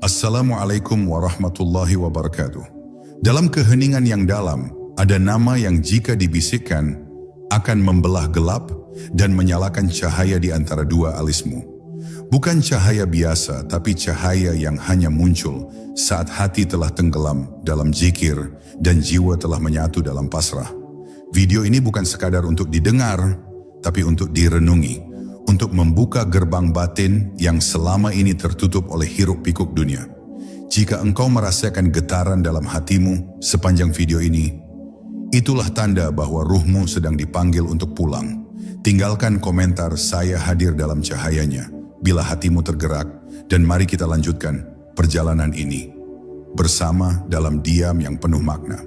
Assalamualaikum warahmatullahi wabarakatuh. Dalam keheningan yang dalam, ada nama yang jika dibisikkan akan membelah gelap dan menyalakan cahaya di antara dua alismu. Bukan cahaya biasa, tapi cahaya yang hanya muncul saat hati telah tenggelam dalam zikir dan jiwa telah menyatu dalam pasrah. Video ini bukan sekadar untuk didengar, tapi untuk direnungi. Untuk membuka gerbang batin yang selama ini tertutup oleh hiruk-pikuk dunia. Jika engkau merasakan getaran dalam hatimu sepanjang video ini, itulah tanda bahwa ruhmu sedang dipanggil untuk pulang. Tinggalkan komentar "saya hadir dalam cahayanya" bila hatimu tergerak, dan mari kita lanjutkan perjalanan ini bersama dalam diam yang penuh makna.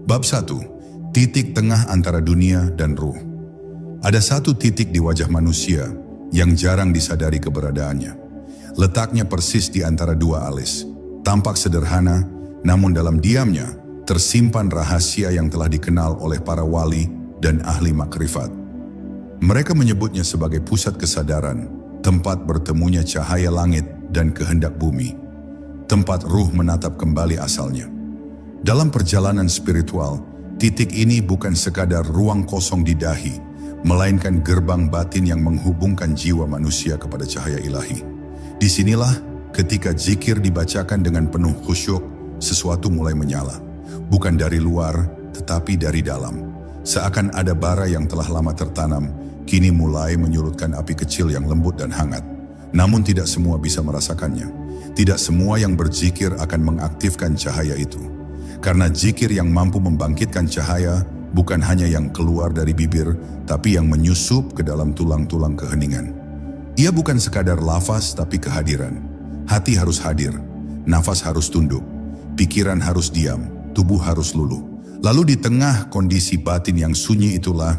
Bab 1. Titik tengah antara dunia dan ruh. Ada satu titik di wajah manusia yang jarang disadari keberadaannya. Letaknya persis di antara dua alis. Tampak sederhana, namun dalam diamnya tersimpan rahasia yang telah dikenal oleh para wali dan ahli makrifat. Mereka menyebutnya sebagai pusat kesadaran, tempat bertemunya cahaya langit dan kehendak bumi. Tempat ruh menatap kembali asalnya. Dalam perjalanan spiritual, titik ini bukan sekadar ruang kosong di dahi, melainkan gerbang batin yang menghubungkan jiwa manusia kepada cahaya ilahi. Disinilah ketika zikir dibacakan dengan penuh khusyuk, sesuatu mulai menyala. Bukan dari luar, tetapi dari dalam. Seakan ada bara yang telah lama tertanam, kini mulai menyurutkan api kecil yang lembut dan hangat. Namun tidak semua bisa merasakannya. Tidak semua yang berzikir akan mengaktifkan cahaya itu. Karena zikir yang mampu membangkitkan cahaya, bukan hanya yang keluar dari bibir, tapi yang menyusup ke dalam tulang-tulang keheningan. Ia bukan sekadar lafaz, tapi kehadiran. Hati harus hadir, nafas harus tunduk, pikiran harus diam, tubuh harus luluh. Lalu di tengah kondisi batin yang sunyi itulah,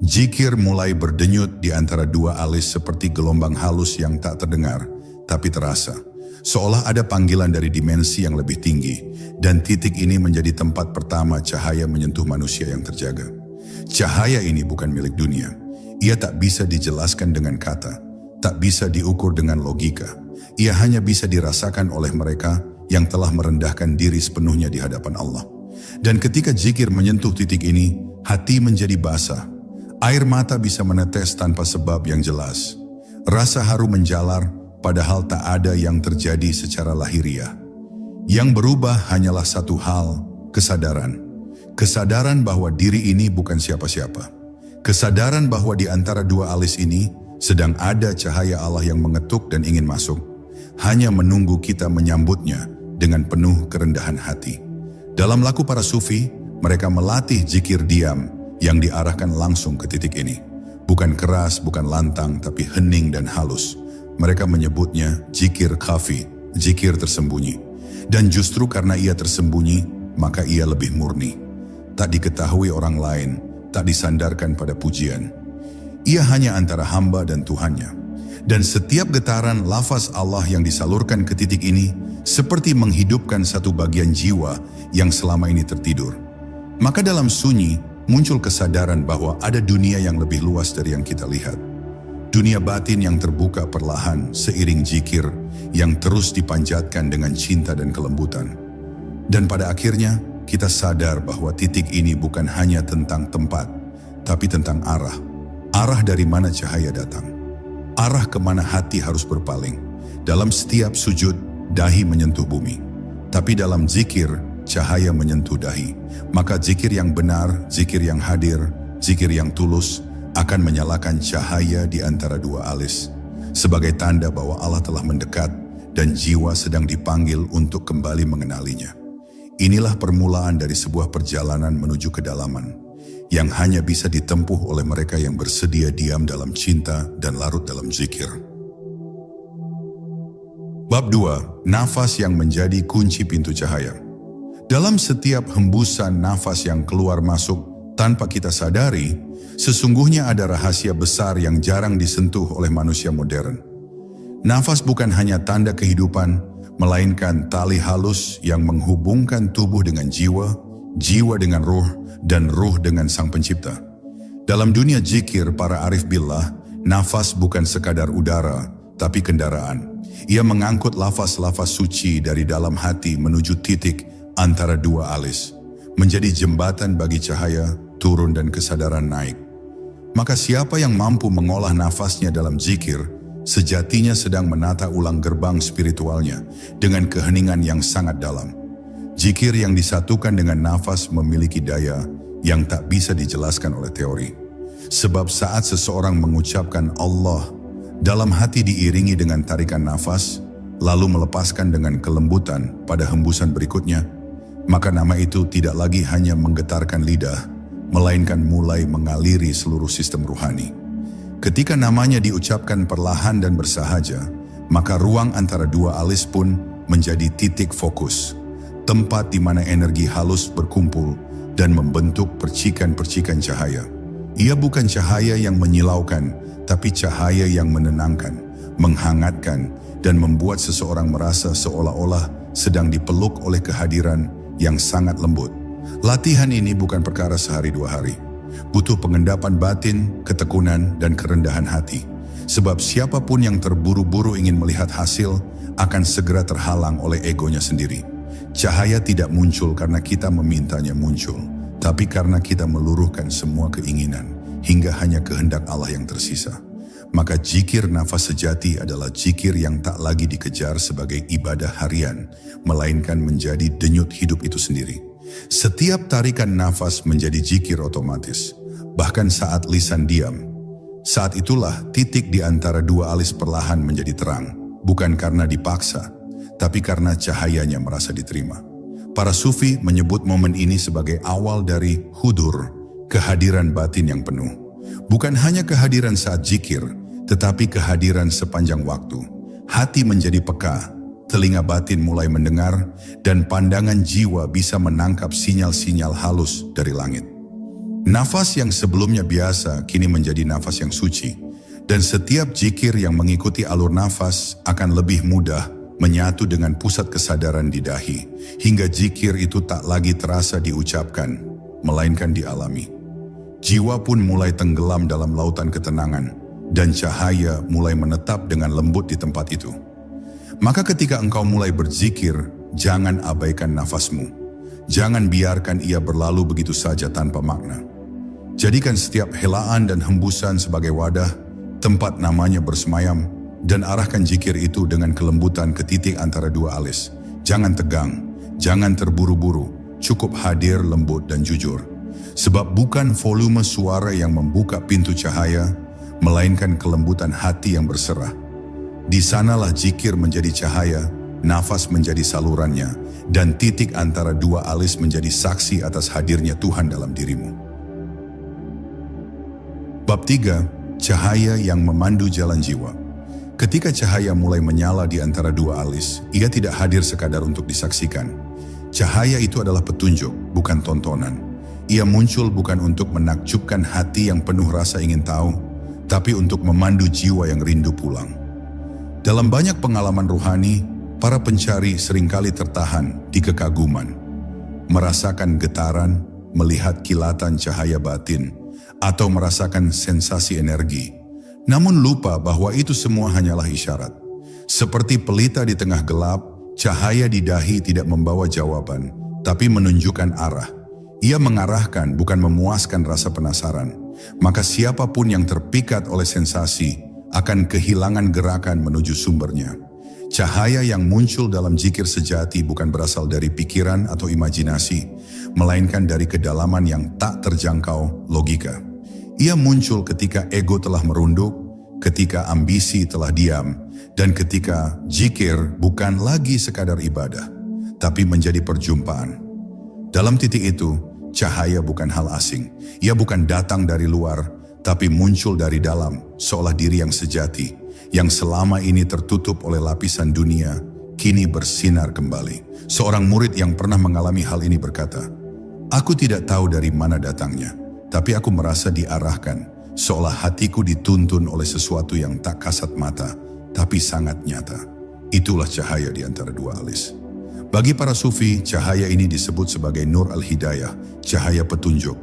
zikir mulai berdenyut di antara dua alis seperti gelombang halus yang tak terdengar, tapi terasa. Seolah ada panggilan dari dimensi yang lebih tinggi, dan titik ini menjadi tempat pertama cahaya menyentuh manusia yang terjaga. Cahaya ini bukan milik dunia. Ia tak bisa dijelaskan dengan kata, tak bisa diukur dengan logika. Ia hanya bisa dirasakan oleh mereka yang telah merendahkan diri sepenuhnya di hadapan Allah. Dan ketika zikir menyentuh titik ini, hati menjadi basah. Air mata bisa menetes tanpa sebab yang jelas. Rasa haru menjalar, padahal tak ada yang terjadi secara lahiriah. Yang berubah hanyalah satu hal, kesadaran. Kesadaran bahwa diri ini bukan siapa-siapa. Kesadaran bahwa di antara dua alis ini sedang ada cahaya Allah yang mengetuk dan ingin masuk. Hanya menunggu kita menyambutnya dengan penuh kerendahan hati. Dalam laku para sufi, mereka melatih zikir diam yang diarahkan langsung ke titik ini. Bukan keras, bukan lantang, tapi hening dan halus. Mereka menyebutnya zikir khafi, zikir tersembunyi. Dan justru karena ia tersembunyi, maka ia lebih murni. Tak diketahui orang lain, tak disandarkan pada pujian. Ia hanya antara hamba dan Tuhannya. Dan setiap getaran lafaz Allah yang disalurkan ke titik ini, seperti menghidupkan satu bagian jiwa yang selama ini tertidur. Maka dalam sunyi, muncul kesadaran bahwa ada dunia yang lebih luas dari yang kita lihat. Dunia batin yang terbuka perlahan seiring zikir yang terus dipanjatkan dengan cinta dan kelembutan. Dan pada akhirnya kita sadar bahwa titik ini bukan hanya tentang tempat, tapi tentang arah. Arah dari mana cahaya datang. Arah kemana hati harus berpaling. Dalam setiap sujud, dahi menyentuh bumi. Tapi dalam zikir, cahaya menyentuh dahi. Maka zikir yang benar, zikir yang hadir, zikir yang tulus, akan menyalakan cahaya di antara dua alis, sebagai tanda bahwa Allah telah mendekat dan jiwa sedang dipanggil untuk kembali mengenalinya. Inilah permulaan dari sebuah perjalanan menuju kedalaman, yang hanya bisa ditempuh oleh mereka yang bersedia diam dalam cinta dan larut dalam zikir. Bab 2. Nafas yang menjadi kunci pintu cahaya. Dalam setiap hembusan nafas yang keluar masuk tanpa kita sadari, sesungguhnya ada rahasia besar yang jarang disentuh oleh manusia modern. Nafas bukan hanya tanda kehidupan, melainkan tali halus yang menghubungkan tubuh dengan jiwa, jiwa dengan ruh, dan ruh dengan Sang Pencipta. Dalam dunia zikir para arif billah, nafas bukan sekadar udara, tapi kendaraan. Ia mengangkut lafaz-lafaz suci dari dalam hati menuju titik antara dua alis, menjadi jembatan bagi cahaya turun dan kesadaran naik. Maka siapa yang mampu mengolah nafasnya dalam zikir, sejatinya sedang menata ulang gerbang spiritualnya dengan keheningan yang sangat dalam. Zikir yang disatukan dengan nafas memiliki daya yang tak bisa dijelaskan oleh teori. Sebab saat seseorang mengucapkan Allah, dalam hati diiringi dengan tarikan nafas, lalu melepaskan dengan kelembutan pada hembusan berikutnya, maka nama itu tidak lagi hanya menggetarkan lidah, melainkan mulai mengaliri seluruh sistem ruhani. Ketika namanya diucapkan perlahan dan bersahaja, maka ruang antara dua alis pun menjadi titik fokus, tempat di mana energi halus berkumpul dan membentuk percikan-percikan cahaya. Ia bukan cahaya yang menyilaukan, tapi cahaya yang menenangkan, menghangatkan, dan membuat seseorang merasa seolah-olah sedang dipeluk oleh kehadiran yang sangat lembut. Latihan ini bukan perkara sehari dua hari. Butuh pengendapan batin, ketekunan, dan kerendahan hati. Sebab siapapun yang terburu-buru ingin melihat hasil akan segera terhalang oleh egonya sendiri. Cahaya tidak muncul karena kita memintanya muncul, tapi karena kita meluruhkan semua keinginan hingga hanya kehendak Allah yang tersisa. Maka zikir nafas sejati adalah zikir yang tak lagi dikejar sebagai ibadah harian, melainkan menjadi denyut hidup itu sendiri. Setiap tarikan nafas menjadi zikir otomatis, bahkan saat lisan diam. Saat itulah titik di antara dua alis perlahan menjadi terang, bukan karena dipaksa, tapi karena cahayanya merasa diterima. Para sufi menyebut momen ini sebagai awal dari hudur, kehadiran batin yang penuh. Bukan hanya kehadiran saat zikir, tetapi kehadiran sepanjang waktu. Hati menjadi peka, telinga batin mulai mendengar, dan pandangan jiwa bisa menangkap sinyal-sinyal halus dari langit. Nafas yang sebelumnya biasa kini menjadi nafas yang suci, dan setiap zikir yang mengikuti alur nafas akan lebih mudah menyatu dengan pusat kesadaran di dahi, hingga zikir itu tak lagi terasa diucapkan, melainkan dialami. Jiwa pun mulai tenggelam dalam lautan ketenangan, dan cahaya mulai menetap dengan lembut di tempat itu. Maka ketika engkau mulai berzikir, jangan abaikan nafasmu. Jangan biarkan ia berlalu begitu saja tanpa makna. Jadikan setiap helaan dan hembusan sebagai wadah, tempat namanya bersemayam, dan arahkan zikir itu dengan kelembutan ke titik antara dua alis. Jangan tegang, jangan terburu-buru, cukup hadir, lembut, dan jujur. Sebab bukan volume suara yang membuka pintu cahaya, melainkan kelembutan hati yang berserah. Di sanalah zikir menjadi cahaya, nafas menjadi salurannya, dan titik antara dua alis menjadi saksi atas hadirnya Tuhan dalam dirimu. Bab 3. Cahaya yang memandu jalan jiwa. Ketika cahaya mulai menyala di antara dua alis, ia tidak hadir sekadar untuk disaksikan. Cahaya itu adalah petunjuk, bukan tontonan. Ia muncul bukan untuk menakjubkan hati yang penuh rasa ingin tahu, tapi untuk memandu jiwa yang rindu pulang. Dalam banyak pengalaman ruhani, para pencari seringkali tertahan di kekaguman, merasakan getaran, melihat kilatan cahaya batin, atau merasakan sensasi energi. Namun lupa bahwa itu semua hanyalah isyarat. Seperti pelita di tengah gelap, cahaya di dahi tidak membawa jawaban, tapi menunjukkan arah. Ia mengarahkan, bukan memuaskan rasa penasaran. Maka siapapun yang terpikat oleh sensasi akan kehilangan gerakan menuju sumbernya. Cahaya yang muncul dalam zikir sejati bukan berasal dari pikiran atau imajinasi, melainkan dari kedalaman yang tak terjangkau logika. Ia muncul ketika ego telah merunduk, ketika ambisi telah diam, dan ketika zikir bukan lagi sekadar ibadah, tapi menjadi perjumpaan. Dalam titik itu, cahaya bukan hal asing. Ia bukan datang dari luar, tapi muncul dari dalam, seolah diri yang sejati, yang selama ini tertutup oleh lapisan dunia, kini bersinar kembali. Seorang murid yang pernah mengalami hal ini berkata, "Aku tidak tahu dari mana datangnya, tapi aku merasa diarahkan, seolah hatiku dituntun oleh sesuatu yang tak kasat mata, tapi sangat nyata." Itulah cahaya di antara dua alis. Bagi para sufi, cahaya ini disebut sebagai Nur al-Hidayah, cahaya petunjuk.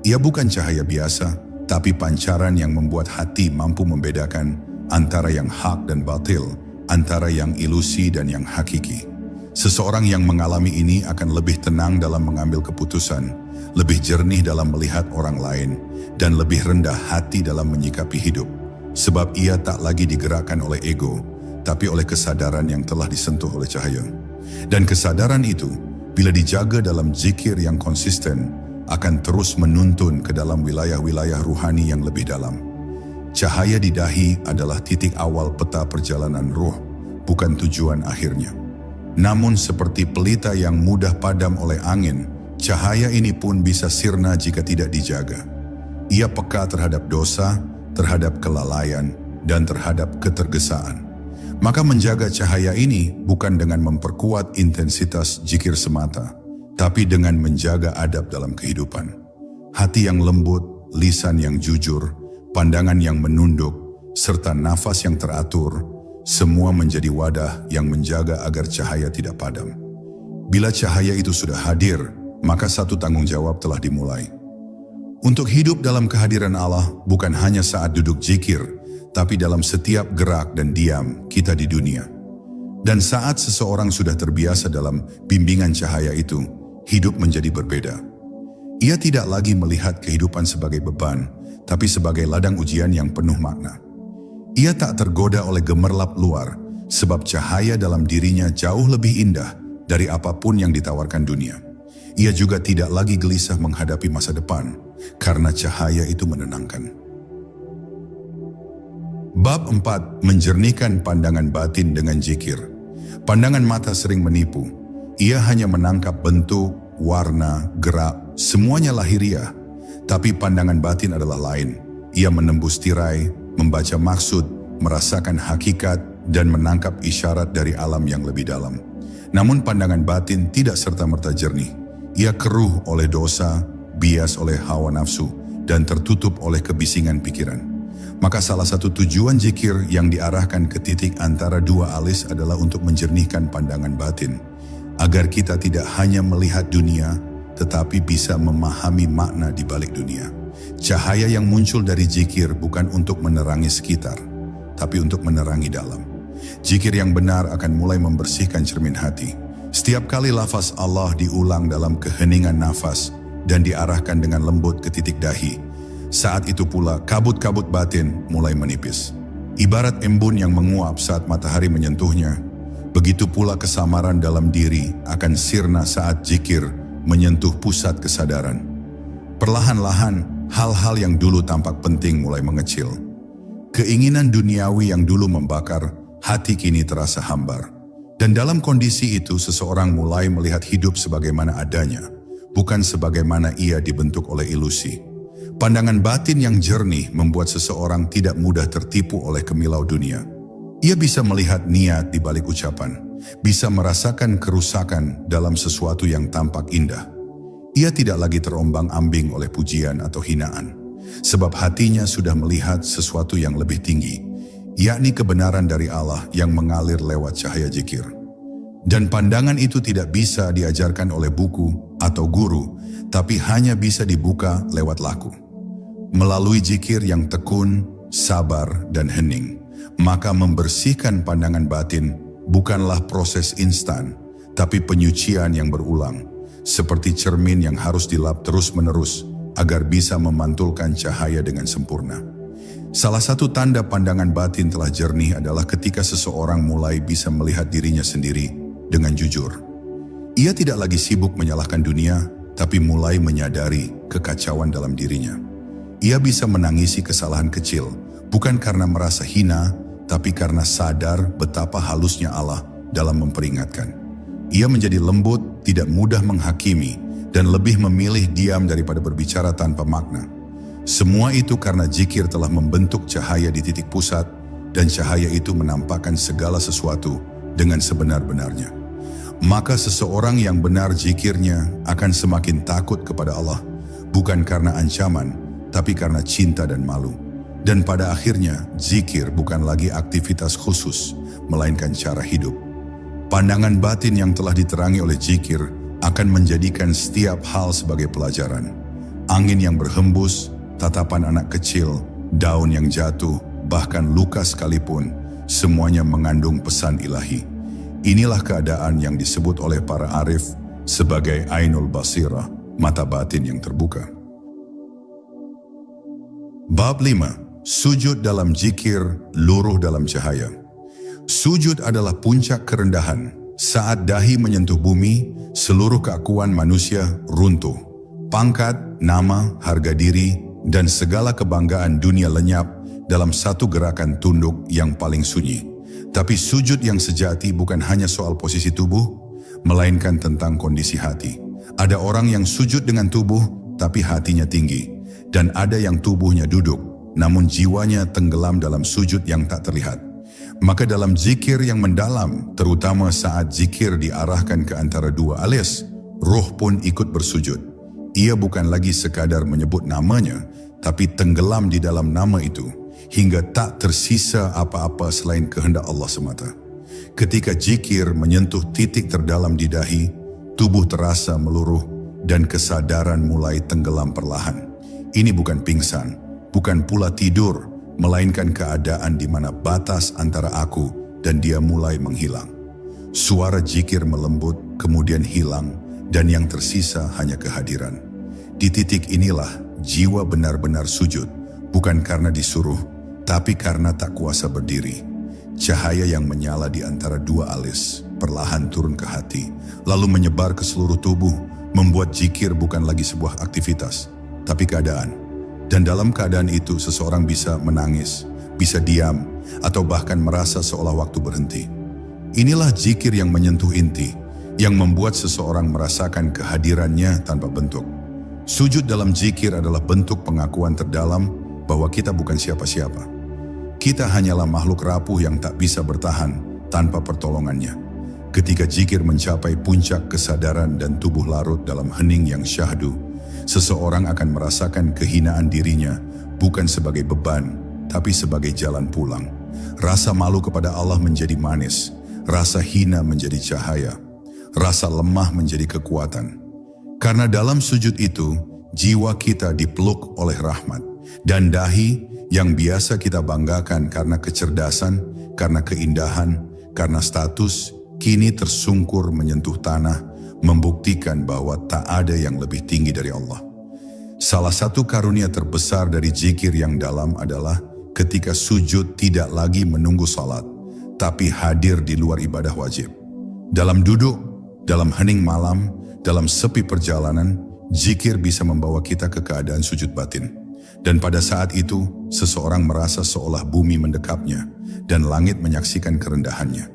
Ia bukan cahaya biasa, tapi pancaran yang membuat hati mampu membedakan antara yang hak dan batil, antara yang ilusi dan yang hakiki. Seseorang yang mengalami ini akan lebih tenang dalam mengambil keputusan, lebih jernih dalam melihat orang lain, dan lebih rendah hati dalam menyikapi hidup. Sebab ia tak lagi digerakkan oleh ego, tapi oleh kesadaran yang telah disentuh oleh cahaya. Dan kesadaran itu, bila dijaga dalam zikir yang konsisten, akan terus menuntun ke dalam wilayah-wilayah ruhani yang lebih dalam. Cahaya di dahi adalah titik awal peta perjalanan ruh, bukan tujuan akhirnya. Namun seperti pelita yang mudah padam oleh angin, cahaya ini pun bisa sirna jika tidak dijaga. Ia peka terhadap dosa, terhadap kelalaian, dan terhadap ketergesaan. Maka menjaga cahaya ini bukan dengan memperkuat intensitas zikir semata, tapi dengan menjaga adab dalam kehidupan. Hati yang lembut, lisan yang jujur, pandangan yang menunduk, serta nafas yang teratur, semua menjadi wadah yang menjaga agar cahaya tidak padam. Bila cahaya itu sudah hadir, maka satu tanggung jawab telah dimulai. Untuk hidup dalam kehadiran Allah bukan hanya saat duduk zikir, tapi dalam setiap gerak dan diam kita di dunia. Dan saat seseorang sudah terbiasa dalam bimbingan cahaya itu, hidup menjadi berbeda. Ia tidak lagi melihat kehidupan sebagai beban, tapi sebagai ladang ujian yang penuh makna. Ia tak tergoda oleh gemerlap luar, sebab cahaya dalam dirinya jauh lebih indah dari apapun yang ditawarkan dunia. Ia juga tidak lagi gelisah menghadapi masa depan, karena cahaya itu menenangkan. Bab 4. Menjernihkan pandangan batin dengan zikir. Pandangan mata sering menipu. Ia hanya menangkap bentuk, warna, gerak, semuanya lahiriah. Tapi pandangan batin adalah lain. Ia menembus tirai, membaca maksud, merasakan hakikat, dan menangkap isyarat dari alam yang lebih dalam. Namun pandangan batin tidak serta-merta jernih. Ia keruh oleh dosa, bias oleh hawa nafsu, dan tertutup oleh kebisingan pikiran. Maka salah satu tujuan zikir yang diarahkan ke titik antara dua alis adalah untuk menjernihkan pandangan batin, agar kita tidak hanya melihat dunia, tetapi bisa memahami makna di balik dunia. Cahaya yang muncul dari zikir bukan untuk menerangi sekitar, tapi untuk menerangi dalam. Zikir yang benar akan mulai membersihkan cermin hati. Setiap kali lafaz Allah diulang dalam keheningan nafas dan diarahkan dengan lembut ke titik dahi, saat itu pula kabut-kabut batin mulai menipis. Ibarat embun yang menguap saat matahari menyentuhnya, begitu pula kesamaran dalam diri akan sirna saat zikir menyentuh pusat kesadaran. Perlahan-lahan, hal-hal yang dulu tampak penting mulai mengecil. Keinginan duniawi yang dulu membakar, hati kini terasa hambar. Dan dalam kondisi itu seseorang mulai melihat hidup sebagaimana adanya, bukan sebagaimana ia dibentuk oleh ilusi. Pandangan batin yang jernih membuat seseorang tidak mudah tertipu oleh kemilau dunia. Ia bisa melihat niat di balik ucapan, bisa merasakan kerusakan dalam sesuatu yang tampak indah. Ia tidak lagi terombang-ambing oleh pujian atau hinaan, sebab hatinya sudah melihat sesuatu yang lebih tinggi, yakni kebenaran dari Allah yang mengalir lewat cahaya zikir. Dan pandangan itu tidak bisa diajarkan oleh buku atau guru, tapi hanya bisa dibuka lewat laku. Melalui zikir yang tekun, sabar, dan hening, maka membersihkan pandangan batin bukanlah proses instan, tapi penyucian yang berulang, seperti cermin yang harus dilap terus-menerus agar bisa memantulkan cahaya dengan sempurna. Salah satu tanda pandangan batin telah jernih adalah ketika seseorang mulai bisa melihat dirinya sendiri dengan jujur. Ia tidak lagi sibuk menyalahkan dunia, tapi mulai menyadari kekacauan dalam dirinya. Ia bisa menangisi kesalahan kecil, bukan karena merasa hina, tapi karena sadar betapa halusnya Allah dalam memperingatkan. Ia menjadi lembut, tidak mudah menghakimi, dan lebih memilih diam daripada berbicara tanpa makna. Semua itu karena zikir telah membentuk cahaya di titik pusat, dan cahaya itu menampakkan segala sesuatu dengan sebenar-benarnya. Maka seseorang yang benar zikirnya akan semakin takut kepada Allah, bukan karena ancaman, tapi karena cinta dan malu. Dan pada akhirnya, zikir bukan lagi aktivitas khusus, melainkan cara hidup. Pandangan batin yang telah diterangi oleh zikir akan menjadikan setiap hal sebagai pelajaran. Angin yang berhembus, tatapan anak kecil, daun yang jatuh, bahkan luka sekalipun, semuanya mengandung pesan ilahi. Inilah keadaan yang disebut oleh para arif sebagai Ainul Basirah, mata batin yang terbuka. Bab 5. Sujud dalam zikir, luruh dalam cahaya. Sujud adalah puncak kerendahan. Saat dahi menyentuh bumi, seluruh keakuan manusia runtuh. Pangkat, nama, harga diri, dan segala kebanggaan dunia lenyap dalam satu gerakan tunduk yang paling sunyi. Tapi sujud yang sejati bukan hanya soal posisi tubuh, melainkan tentang kondisi hati. Ada orang yang sujud dengan tubuh, tapi hatinya tinggi. Dan ada yang tubuhnya duduk, namun jiwanya tenggelam dalam sujud yang tak terlihat. Maka dalam zikir yang mendalam, terutama saat zikir diarahkan ke antara dua alis, roh pun ikut bersujud. Ia bukan lagi sekadar menyebut namanya, tapi tenggelam di dalam nama itu, hingga tak tersisa apa-apa selain kehendak Allah semata. Ketika zikir menyentuh titik terdalam di dahi, tubuh terasa meluruh dan kesadaran mulai tenggelam perlahan. Ini bukan pingsan, bukan pula tidur, melainkan keadaan di mana batas antara aku dan dia mulai menghilang. Suara zikir melembut, kemudian hilang, dan yang tersisa hanya kehadiran. Di titik inilah jiwa benar-benar sujud, bukan karena disuruh, tapi karena tak kuasa berdiri. Cahaya yang menyala di antara dua alis, perlahan turun ke hati, lalu menyebar ke seluruh tubuh, membuat zikir bukan lagi sebuah aktivitas, tapi keadaan. Dan dalam keadaan itu seseorang bisa menangis, bisa diam, atau bahkan merasa seolah waktu berhenti. Inilah zikir yang menyentuh inti, yang membuat seseorang merasakan kehadirannya tanpa bentuk. Sujud dalam zikir adalah bentuk pengakuan terdalam bahwa kita bukan siapa-siapa. Kita hanyalah makhluk rapuh yang tak bisa bertahan tanpa pertolongannya. Ketika zikir mencapai puncak kesadaran dan tubuh larut dalam hening yang syahdu, seseorang akan merasakan kehinaan dirinya bukan sebagai beban, tapi sebagai jalan pulang. Rasa malu kepada Allah menjadi manis, rasa hina menjadi cahaya, rasa lemah menjadi kekuatan. Karena dalam sujud itu, jiwa kita dipeluk oleh rahmat. Dan dahi yang biasa kita banggakan karena kecerdasan, karena keindahan, karena status, kini tersungkur menyentuh tanah, membuktikan bahwa tak ada yang lebih tinggi dari Allah. Salah satu karunia terbesar dari zikir yang dalam adalah ketika sujud tidak lagi menunggu salat, tapi hadir di luar ibadah wajib. Dalam duduk, dalam hening malam, dalam sepi perjalanan, zikir bisa membawa kita ke keadaan sujud batin. Dan pada saat itu, seseorang merasa seolah bumi mendekapnya dan langit menyaksikan kerendahannya.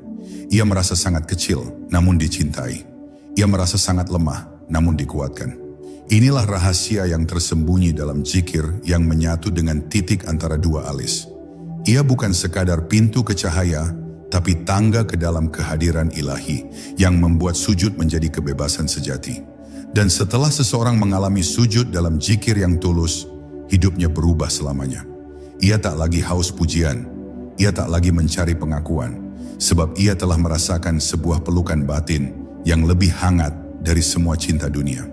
Ia merasa sangat kecil, namun dicintai. Ia merasa sangat lemah, namun dikuatkan. Inilah rahasia yang tersembunyi dalam zikir yang menyatu dengan titik antara dua alis. Ia bukan sekadar pintu ke cahaya, tapi tangga ke dalam kehadiran ilahi yang membuat sujud menjadi kebebasan sejati. Dan setelah seseorang mengalami sujud dalam zikir yang tulus, hidupnya berubah selamanya. Ia tak lagi haus pujian, ia tak lagi mencari pengakuan, sebab ia telah merasakan sebuah pelukan batin yang lebih hangat dari semua cinta dunia.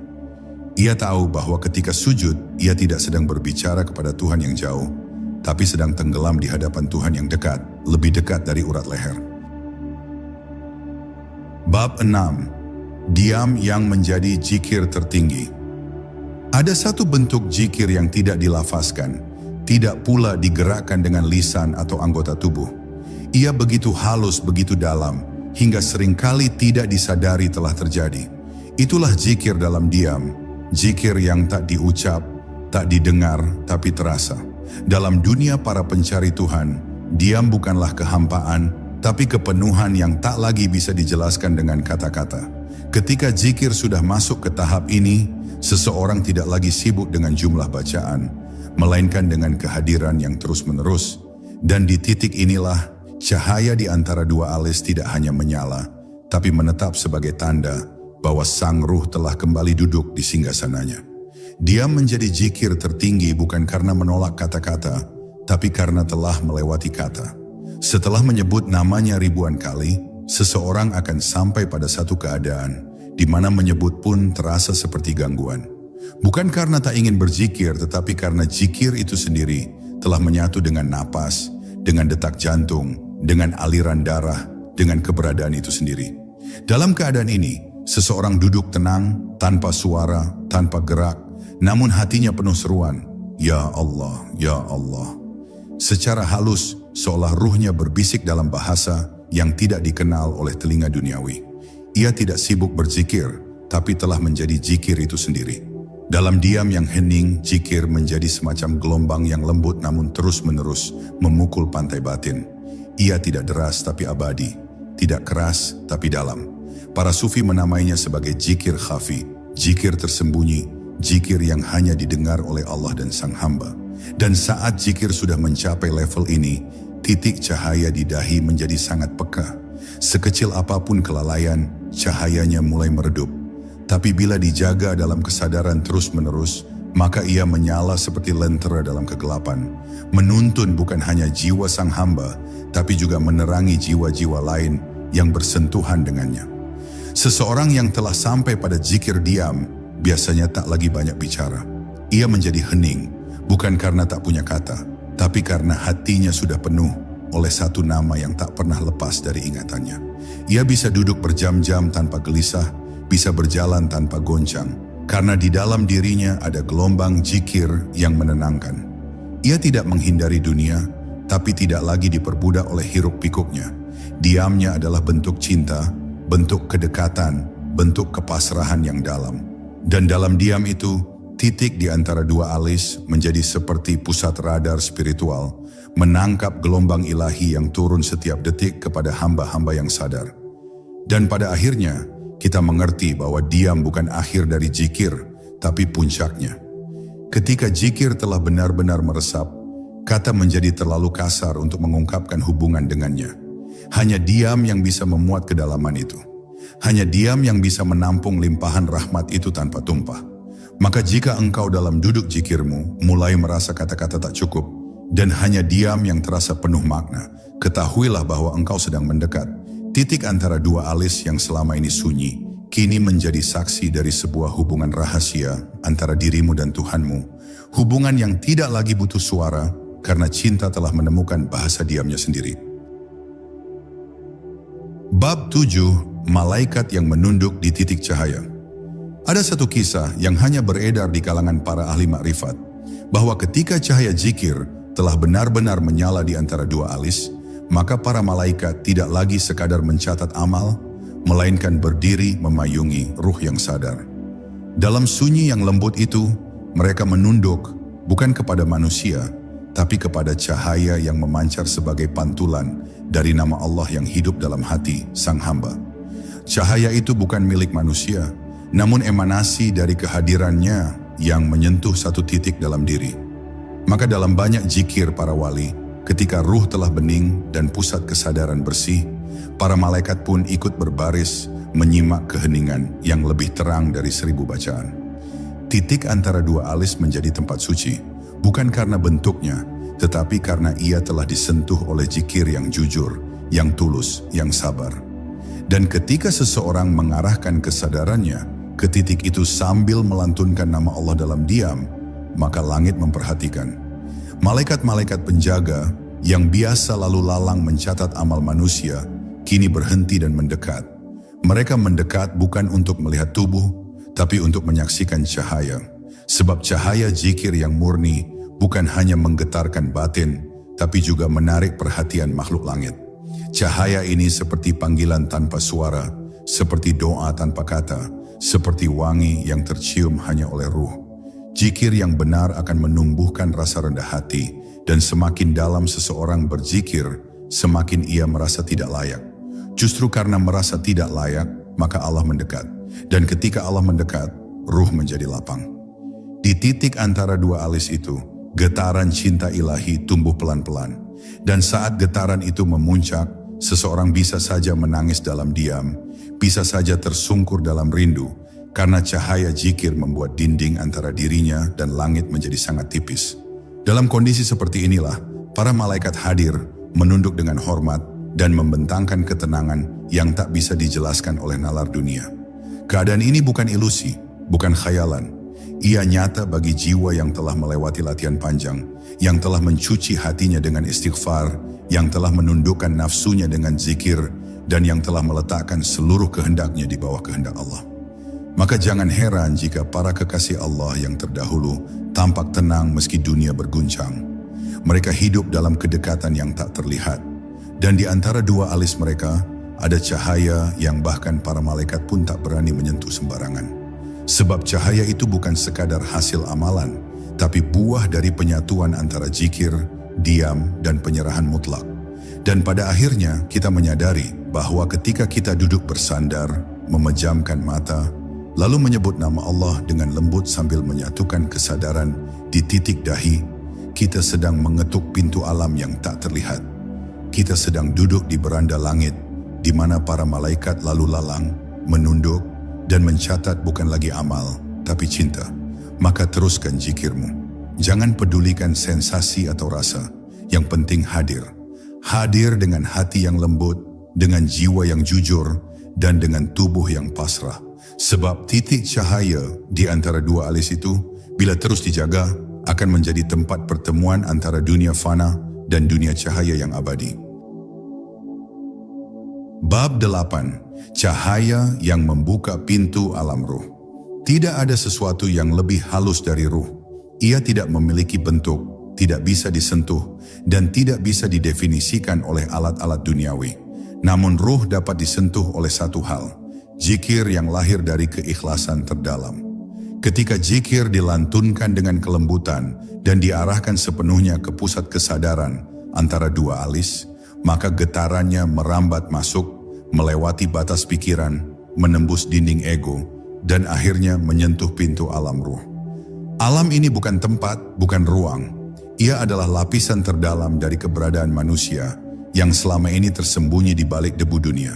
Ia tahu bahwa ketika sujud, ia tidak sedang berbicara kepada Tuhan yang jauh, tapi sedang tenggelam di hadapan Tuhan yang dekat, lebih dekat dari urat leher. Bab 6. Diam yang menjadi zikir tertinggi. Ada satu bentuk zikir yang tidak dilafazkan, tidak pula digerakkan dengan lisan atau anggota tubuh. Ia begitu halus, begitu dalam, hingga seringkali tidak disadari telah terjadi. Itulah zikir dalam diam, zikir yang tak diucap, tak didengar, tapi terasa. Dalam dunia para pencari Tuhan, diam bukanlah kehampaan, tapi kepenuhan yang tak lagi bisa dijelaskan dengan kata-kata. Ketika zikir sudah masuk ke tahap ini, seseorang tidak lagi sibuk dengan jumlah bacaan, melainkan dengan kehadiran yang terus-menerus. Dan di titik inilah, cahaya di antara dua alis tidak hanya menyala, tapi menetap sebagai tanda bahwa sang ruh telah kembali duduk di singgasananya. Dia menjadi zikir tertinggi bukan karena menolak kata-kata, tapi karena telah melewati kata. Setelah menyebut namanya ribuan kali, seseorang akan sampai pada satu keadaan di mana menyebut pun terasa seperti gangguan. Bukan karena tak ingin berzikir, tetapi karena zikir itu sendiri telah menyatu dengan napas, dengan detak jantung, dengan aliran darah, dengan keberadaan itu sendiri. Dalam keadaan ini, seseorang duduk tenang, tanpa suara, tanpa gerak, namun hatinya penuh seruan, "Ya Allah, Ya Allah." Secara halus, seolah ruhnya berbisik dalam bahasa yang tidak dikenal oleh telinga duniawi. Ia tidak sibuk berzikir, tapi telah menjadi zikir itu sendiri. Dalam diam yang hening, zikir menjadi semacam gelombang yang lembut namun terus-menerus memukul pantai batin. Ia tidak deras tapi abadi, tidak keras tapi dalam. Para sufi menamainya sebagai zikir khafi, zikir tersembunyi, zikir yang hanya didengar oleh Allah dan sang hamba. Dan saat zikir sudah mencapai level ini, titik cahaya di dahi menjadi sangat peka. Sekecil apapun kelalaian, cahayanya mulai meredup. Tapi bila dijaga dalam kesadaran terus-menerus, maka ia menyala seperti lentera dalam kegelapan, menuntun bukan hanya jiwa sang hamba, tapi juga menerangi jiwa-jiwa lain yang bersentuhan dengannya. Seseorang yang telah sampai pada zikir diam, biasanya tak lagi banyak bicara. Ia menjadi hening, bukan karena tak punya kata, tapi karena hatinya sudah penuh oleh satu nama yang tak pernah lepas dari ingatannya. Ia bisa duduk berjam-jam tanpa gelisah, bisa berjalan tanpa goncang, karena di dalam dirinya ada gelombang zikir yang menenangkan. Ia tidak menghindari dunia, tapi tidak lagi diperbudak oleh hiruk-pikuknya. Diamnya adalah bentuk cinta, bentuk kedekatan, bentuk kepasrahan yang dalam. Dan dalam diam itu, titik di antara dua alis menjadi seperti pusat radar spiritual, menangkap gelombang ilahi yang turun setiap detik kepada hamba-hamba yang sadar. Dan pada akhirnya, kita mengerti bahwa diam bukan akhir dari zikir, tapi puncaknya. Ketika zikir telah benar-benar meresap, kata menjadi terlalu kasar untuk mengungkapkan hubungan dengannya. Hanya diam yang bisa memuat kedalaman itu. Hanya diam yang bisa menampung limpahan rahmat itu tanpa tumpah. Maka jika engkau dalam duduk zikirmu mulai merasa kata-kata tak cukup, dan hanya diam yang terasa penuh makna, ketahuilah bahwa engkau sedang mendekat. Titik antara dua alis yang selama ini sunyi, kini menjadi saksi dari sebuah hubungan rahasia antara dirimu dan Tuhanmu. Hubungan yang tidak lagi butuh suara, karena cinta telah menemukan bahasa diamnya sendiri. Bab 7, Malaikat yang menunduk di titik cahaya. Ada satu kisah yang hanya beredar di kalangan para ahli makrifat, bahwa ketika cahaya zikir telah benar-benar menyala di antara dua alis, maka para malaikat tidak lagi sekadar mencatat amal, melainkan berdiri memayungi ruh yang sadar. Dalam sunyi yang lembut itu, mereka menunduk bukan kepada manusia, tapi kepada cahaya yang memancar sebagai pantulan dari nama Allah yang hidup dalam hati sang hamba. Cahaya itu bukan milik manusia, namun emanasi dari kehadirannya yang menyentuh satu titik dalam diri. Maka dalam banyak zikir para wali, ketika ruh telah bening dan pusat kesadaran bersih, para malaikat pun ikut berbaris menyimak keheningan yang lebih terang dari 1000 bacaan. Titik antara dua alis menjadi tempat suci, bukan karena bentuknya, tetapi karena ia telah disentuh oleh zikir yang jujur, yang tulus, yang sabar. Dan ketika seseorang mengarahkan kesadarannya ke titik itu sambil melantunkan nama Allah dalam diam, maka langit memperhatikan. Malaikat-malaikat penjaga yang biasa lalu lalang mencatat amal manusia, kini berhenti dan mendekat. Mereka mendekat bukan untuk melihat tubuh, tapi untuk menyaksikan cahaya. Sebab cahaya zikir yang murni bukan hanya menggetarkan batin, tapi juga menarik perhatian makhluk langit. Cahaya ini seperti panggilan tanpa suara, seperti doa tanpa kata, seperti wangi yang tercium hanya oleh ruh. Zikir yang benar akan menumbuhkan rasa rendah hati, dan semakin dalam seseorang berzikir, semakin ia merasa tidak layak. Justru karena merasa tidak layak, maka Allah mendekat. Dan ketika Allah mendekat, ruh menjadi lapang. Di titik antara dua alis itu, getaran cinta ilahi tumbuh pelan-pelan. Dan saat getaran itu memuncak, seseorang bisa saja menangis dalam diam, bisa saja tersungkur dalam rindu, karena cahaya zikir membuat dinding antara dirinya dan langit menjadi sangat tipis. Dalam kondisi seperti inilah, para malaikat hadir, menunduk dengan hormat, dan membentangkan ketenangan yang tak bisa dijelaskan oleh nalar dunia. Keadaan ini bukan ilusi, bukan khayalan. Ia nyata bagi jiwa yang telah melewati latihan panjang, yang telah mencuci hatinya dengan istighfar, yang telah menundukkan nafsunya dengan zikir, dan yang telah meletakkan seluruh kehendaknya di bawah kehendak Allah. Maka jangan heran jika para kekasih Allah yang terdahulu tampak tenang meski dunia berguncang. Mereka hidup dalam kedekatan yang tak terlihat, dan di antara dua alis mereka ada cahaya yang bahkan para malaikat pun tak berani menyentuh sembarangan. Sebab cahaya itu bukan sekadar hasil amalan, tapi buah dari penyatuan antara zikir, diam, dan penyerahan mutlak. Dan pada akhirnya kita menyadari bahwa ketika kita duduk bersandar, memejamkan mata, lalu menyebut nama Allah dengan lembut sambil menyatukan kesadaran di titik dahi, kita sedang mengetuk pintu alam yang tak terlihat. Kita sedang duduk di beranda langit, di mana para malaikat lalu lalang, menunduk, dan mencatat bukan lagi amal, tapi cinta. Maka teruskan zikirmu. Jangan pedulikan sensasi atau rasa. Yang penting hadir. Hadir dengan hati yang lembut, dengan jiwa yang jujur, dan dengan tubuh yang pasrah. Sebab titik cahaya di antara dua alis itu, bila terus dijaga, akan menjadi tempat pertemuan antara dunia fana dan dunia cahaya yang abadi. Bab 8. Cahaya yang membuka pintu alam ruh. Tidak ada sesuatu yang lebih halus dari ruh. Ia tidak memiliki bentuk, tidak bisa disentuh, dan tidak bisa didefinisikan oleh alat-alat duniawi. Namun ruh dapat disentuh oleh satu hal, zikir yang lahir dari keikhlasan terdalam. Ketika zikir dilantunkan dengan kelembutan dan diarahkan sepenuhnya ke pusat kesadaran antara dua alis, maka getarannya merambat masuk, melewati batas pikiran, menembus dinding ego, dan akhirnya menyentuh pintu alam ruh. Alam ini bukan tempat, bukan ruang. Ia adalah lapisan terdalam dari keberadaan manusia yang selama ini tersembunyi di balik debu dunia.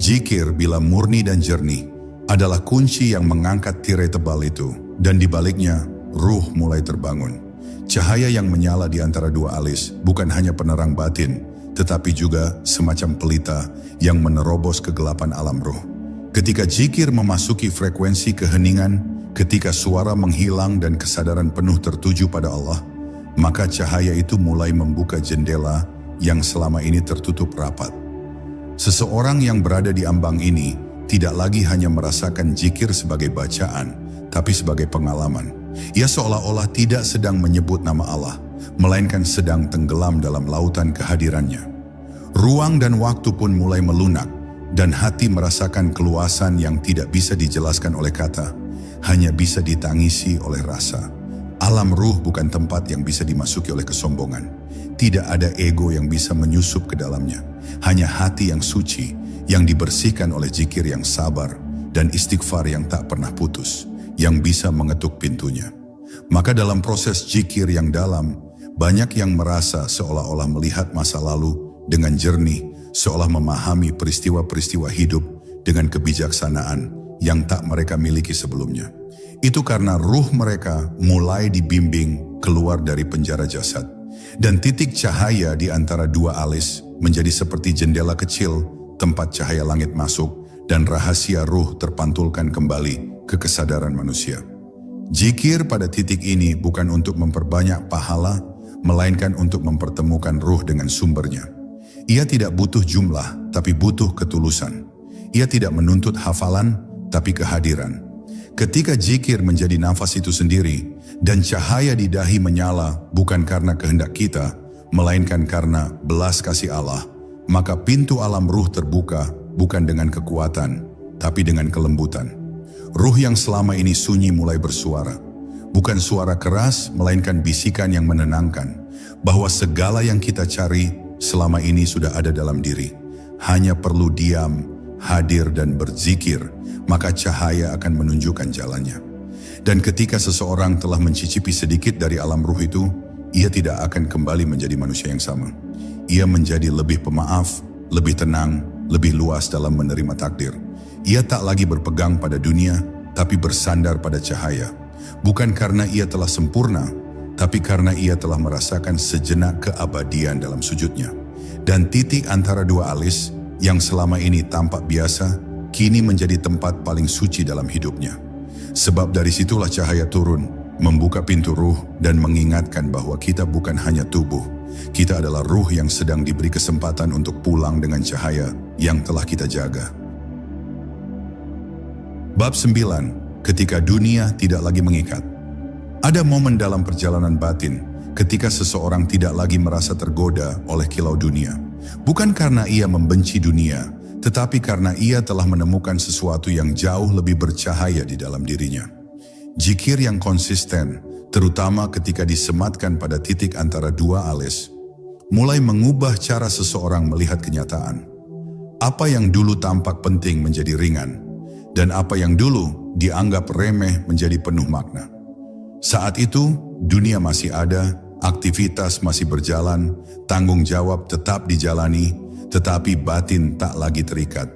Zikir bila murni dan jernih adalah kunci yang mengangkat tirai tebal itu, dan di baliknya ruh mulai terbangun. Cahaya yang menyala di antara dua alis bukan hanya penerang batin, tetapi juga semacam pelita yang menerobos kegelapan alam ruh. Ketika zikir memasuki frekuensi keheningan, ketika suara menghilang dan kesadaran penuh tertuju pada Allah, maka cahaya itu mulai membuka jendela yang selama ini tertutup rapat. Seseorang yang berada di ambang ini tidak lagi hanya merasakan zikir sebagai bacaan, tapi sebagai pengalaman. Ia seolah-olah tidak sedang menyebut nama Allah, melainkan sedang tenggelam dalam lautan kehadirannya. Ruang dan waktu pun mulai melunak, dan hati merasakan keluasan yang tidak bisa dijelaskan oleh kata, hanya bisa ditangisi oleh rasa. Alam ruh bukan tempat yang bisa dimasuki oleh kesombongan. Tidak ada ego yang bisa menyusup ke dalamnya. Hanya hati yang suci, yang dibersihkan oleh zikir yang sabar, dan istighfar yang tak pernah putus, yang bisa mengetuk pintunya. Maka dalam proses zikir yang dalam, banyak yang merasa seolah-olah melihat masa lalu dengan jernih, seolah memahami peristiwa-peristiwa hidup dengan kebijaksanaan yang tak mereka miliki sebelumnya. Itu karena ruh mereka mulai dibimbing keluar dari penjara jasad. Dan titik cahaya di antara dua alis menjadi seperti jendela kecil, tempat cahaya langit masuk dan rahasia ruh terpantulkan kembali ke kesadaran manusia. Zikir pada titik ini bukan untuk memperbanyak pahala, melainkan untuk mempertemukan ruh dengan sumbernya. Ia tidak butuh jumlah, tapi butuh ketulusan. Ia tidak menuntut hafalan, tapi kehadiran. Ketika zikir menjadi nafas itu sendiri, dan cahaya di dahi menyala bukan karena kehendak kita, melainkan karena belas kasih Allah, maka pintu alam ruh terbuka bukan dengan kekuatan, tapi dengan kelembutan. Ruh yang selama ini sunyi mulai bersuara. Bukan suara keras, melainkan bisikan yang menenangkan, bahwa segala yang kita cari selama ini sudah ada dalam diri. Hanya perlu diam, hadir dan berzikir, maka cahaya akan menunjukkan jalannya. Dan ketika seseorang telah mencicipi sedikit dari alam ruh itu, ia tidak akan kembali menjadi manusia yang sama. Ia menjadi lebih pemaaf, lebih tenang, lebih luas dalam menerima takdir. Ia tak lagi berpegang pada dunia, tapi bersandar pada cahaya. Bukan karena ia telah sempurna, tapi karena ia telah merasakan sejenak keabadian dalam sujudnya. Dan titik antara dua alis yang selama ini tampak biasa, kini menjadi tempat paling suci dalam hidupnya. Sebab dari situlah cahaya turun, membuka pintu ruh dan mengingatkan bahwa kita bukan hanya tubuh. Kita adalah ruh yang sedang diberi kesempatan untuk pulang dengan cahaya yang telah kita jaga. Bab 9. Ketika dunia tidak lagi mengikat. Ada momen dalam perjalanan batin ketika seseorang tidak lagi merasa tergoda oleh kilau dunia. Bukan karena ia membenci dunia, tetapi karena ia telah menemukan sesuatu yang jauh lebih bercahaya di dalam dirinya. Zikir yang konsisten, terutama ketika disematkan pada titik antara dua alis, mulai mengubah cara seseorang melihat kenyataan. Apa yang dulu tampak penting menjadi ringan, dan apa yang dulu dianggap remeh menjadi penuh makna. Saat itu, dunia masih ada, aktivitas masih berjalan, tanggung jawab tetap dijalani, tetapi batin tak lagi terikat.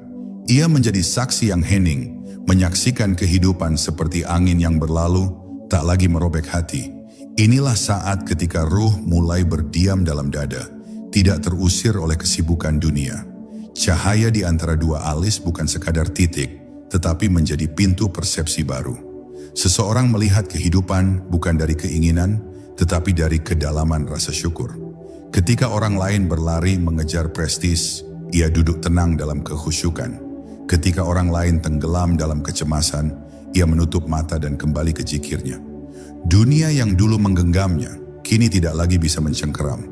Ia menjadi saksi yang hening, menyaksikan kehidupan seperti angin yang berlalu, tak lagi merobek hati. Inilah saat ketika ruh mulai berdiam dalam dada, tidak terusir oleh kesibukan dunia. Cahaya di antara dua alis bukan sekadar titik, tetapi menjadi pintu persepsi baru. Seseorang melihat kehidupan bukan dari keinginan, tetapi dari kedalaman rasa syukur. Ketika orang lain berlari mengejar prestis, ia duduk tenang dalam kekhusyukan. Ketika orang lain tenggelam dalam kecemasan, ia menutup mata dan kembali ke zikirnya. Dunia yang dulu menggenggamnya, kini tidak lagi bisa mencengkeram.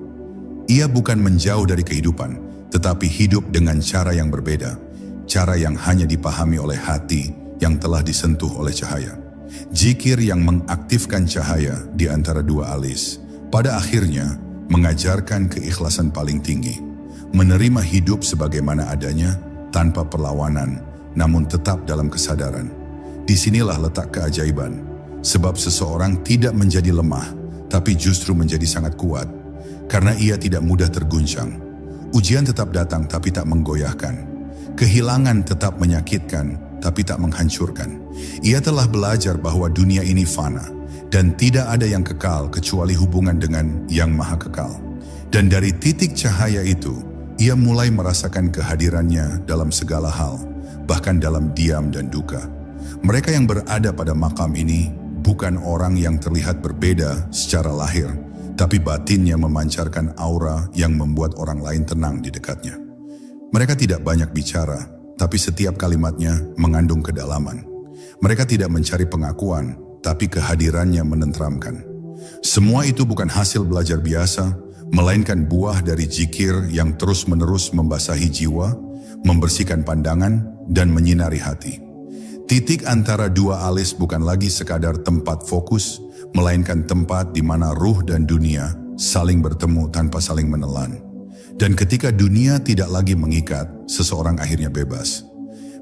Ia bukan menjauh dari kehidupan, tetapi hidup dengan cara yang berbeda. Cara yang hanya dipahami oleh hati yang telah disentuh oleh cahaya. Zikir yang mengaktifkan cahaya di antara dua alis, pada akhirnya mengajarkan keikhlasan paling tinggi. Menerima hidup sebagaimana adanya, tanpa perlawanan, namun tetap dalam kesadaran. Disinilah letak keajaiban, sebab seseorang tidak menjadi lemah, tapi justru menjadi sangat kuat, karena ia tidak mudah terguncang. Ujian tetap datang tapi tak menggoyahkan. Kehilangan tetap menyakitkan, tapi tak menghancurkan. Ia telah belajar bahwa dunia ini fana, dan tidak ada yang kekal kecuali hubungan dengan yang maha kekal. Dan dari titik cahaya itu, ia mulai merasakan kehadirannya dalam segala hal, bahkan dalam diam dan duka. Mereka yang berada pada makam ini bukan orang yang terlihat berbeda secara lahir, tapi batinnya memancarkan aura yang membuat orang lain tenang di dekatnya. Mereka tidak banyak bicara, tapi setiap kalimatnya mengandung kedalaman. Mereka tidak mencari pengakuan, tapi kehadirannya menenteramkan. Semua itu bukan hasil belajar biasa, melainkan buah dari zikir yang terus-menerus membasahi jiwa, membersihkan pandangan, dan menyinari hati. Titik antara dua alis bukan lagi sekadar tempat fokus, melainkan tempat di mana ruh dan dunia saling bertemu tanpa saling menelan. Dan ketika dunia tidak lagi mengikat, seseorang akhirnya bebas.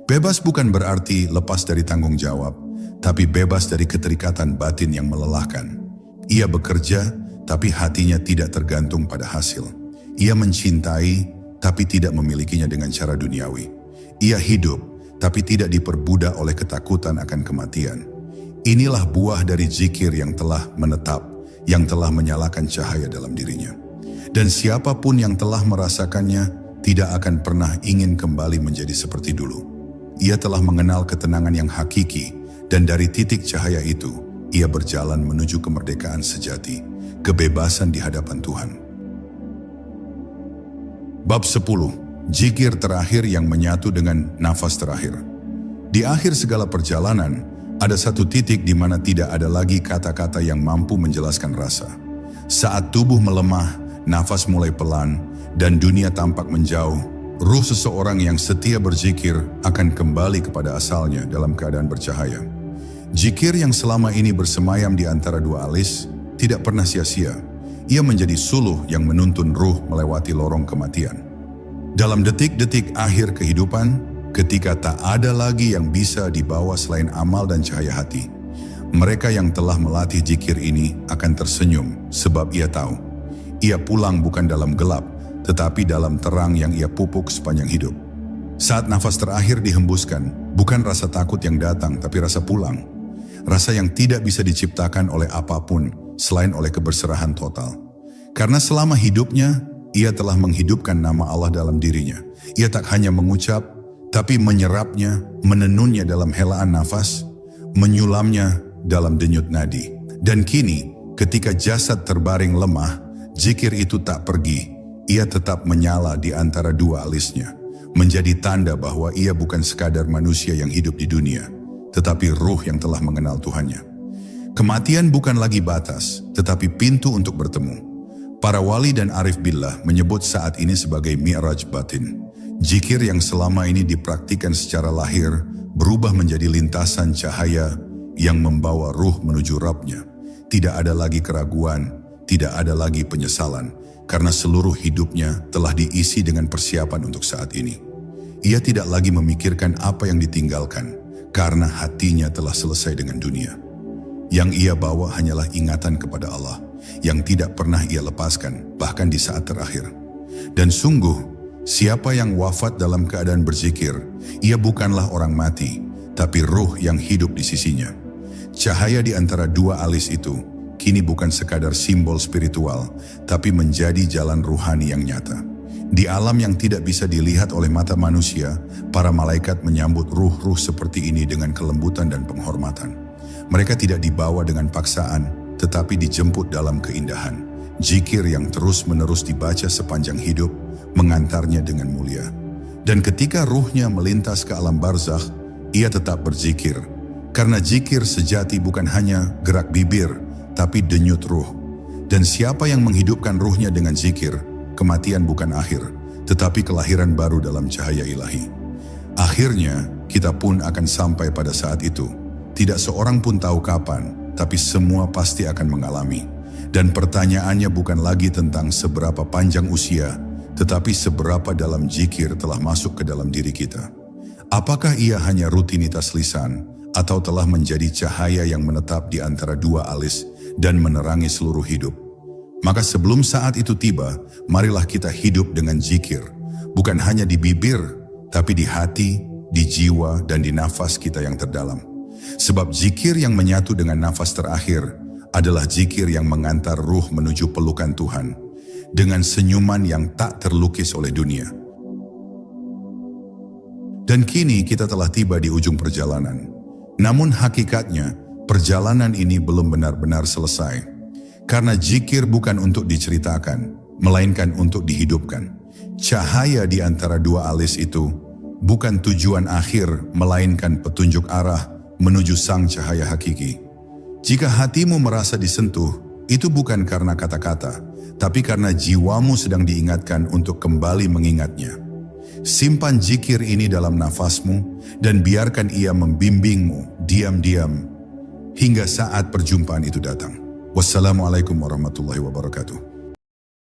Bebas bukan berarti lepas dari tanggung jawab, tapi bebas dari keterikatan batin yang melelahkan. Ia bekerja, tapi hatinya tidak tergantung pada hasil. Ia mencintai, tapi tidak memilikinya dengan cara duniawi. Ia hidup, tapi tidak diperbudak oleh ketakutan akan kematian. Inilah buah dari zikir yang telah menetap, yang telah menyalakan cahaya dalam dirinya. Dan siapapun yang telah merasakannya tidak akan pernah ingin kembali menjadi seperti dulu. Ia telah mengenal ketenangan yang hakiki, dan dari titik cahaya itu, ia berjalan menuju kemerdekaan sejati, kebebasan di hadapan Tuhan. Bab 10. Zikir terakhir yang menyatu dengan nafas terakhir. Di akhir segala perjalanan, ada satu titik di mana tidak ada lagi kata-kata yang mampu menjelaskan rasa. Saat tubuh melemah, nafas mulai pelan, dan dunia tampak menjauh, ruh seseorang yang setia berzikir akan kembali kepada asalnya dalam keadaan bercahaya. Zikir yang selama ini bersemayam di antara dua alis tidak pernah sia-sia. Ia menjadi suluh yang menuntun ruh melewati lorong kematian. Dalam detik-detik akhir kehidupan, ketika tak ada lagi yang bisa dibawa selain amal dan cahaya hati, mereka yang telah melatih zikir ini akan tersenyum sebab ia tahu. Ia pulang bukan dalam gelap, tetapi dalam terang yang ia pupuk sepanjang hidup. Saat nafas terakhir dihembuskan, bukan rasa takut yang datang, tapi rasa pulang. Rasa yang tidak bisa diciptakan oleh apapun, selain oleh keberserahan total. Karena selama hidupnya, ia telah menghidupkan nama Allah dalam dirinya. Ia tak hanya mengucap, tapi menyerapnya, menenunnya dalam helaan nafas, menyulamnya dalam denyut nadi. Dan kini, ketika jasad terbaring lemah, zikir itu tak pergi. Ia tetap menyala di antara dua alisnya, menjadi tanda bahwa ia bukan sekadar manusia yang hidup di dunia, tetapi ruh yang telah mengenal Tuhannya. Kematian bukan lagi batas, tetapi pintu untuk bertemu. Para wali dan arif billah menyebut saat ini sebagai mi'raj batin. Zikir yang selama ini dipraktikkan secara lahir berubah menjadi lintasan cahaya yang membawa ruh menuju Rabb-Nya. Tidak ada lagi keraguan, tidak ada lagi penyesalan, karena seluruh hidupnya telah diisi dengan persiapan untuk saat ini. Ia tidak lagi memikirkan apa yang ditinggalkan, karena hatinya telah selesai dengan dunia. Yang ia bawa hanyalah ingatan kepada Allah, yang tidak pernah ia lepaskan, bahkan di saat terakhir. Dan sungguh, siapa yang wafat dalam keadaan berzikir, ia bukanlah orang mati, tapi ruh yang hidup di sisinya. Cahaya di antara dua alis itu, kini bukan sekadar simbol spiritual, tapi menjadi jalan ruhani yang nyata. Di alam yang tidak bisa dilihat oleh mata manusia, para malaikat menyambut ruh-ruh seperti ini dengan kelembutan dan penghormatan. Mereka tidak dibawa dengan paksaan, tetapi dijemput dalam keindahan. Zikir yang terus-menerus dibaca sepanjang hidup, mengantarnya dengan mulia. Dan ketika ruhnya melintas ke alam barzakh, ia tetap berzikir. Karena zikir sejati bukan hanya gerak bibir, tapi denyut ruh. Dan siapa yang menghidupkan ruhnya dengan zikir, kematian bukan akhir, tetapi kelahiran baru dalam cahaya ilahi. Akhirnya, kita pun akan sampai pada saat itu. Tidak seorang pun tahu kapan, tapi semua pasti akan mengalami. Dan pertanyaannya bukan lagi tentang seberapa panjang usia, tetapi seberapa dalam zikir telah masuk ke dalam diri kita. Apakah ia hanya rutinitas lisan, atau telah menjadi cahaya yang menetap di antara dua alis dan menerangi seluruh hidup? Maka sebelum saat itu tiba, marilah kita hidup dengan zikir, bukan hanya di bibir, tapi di hati, di jiwa, dan di nafas kita yang terdalam. Sebab zikir yang menyatu dengan nafas terakhir adalah zikir yang mengantar ruh menuju pelukan Tuhan, dengan senyuman yang tak terlukis oleh dunia. Dan kini kita telah tiba di ujung perjalanan. Namun hakikatnya, perjalanan ini belum benar-benar selesai. Karena zikir bukan untuk diceritakan, melainkan untuk dihidupkan. Cahaya di antara dua alis itu bukan tujuan akhir, melainkan petunjuk arah menuju sang cahaya hakiki. Jika hatimu merasa disentuh, itu bukan karena kata-kata, tapi karena jiwamu sedang diingatkan untuk kembali mengingatnya. Simpan zikir ini dalam nafasmu dan biarkan ia membimbingmu diam-diam hingga saat perjumpaan itu datang. Wassalamualaikum warahmatullahi wabarakatuh.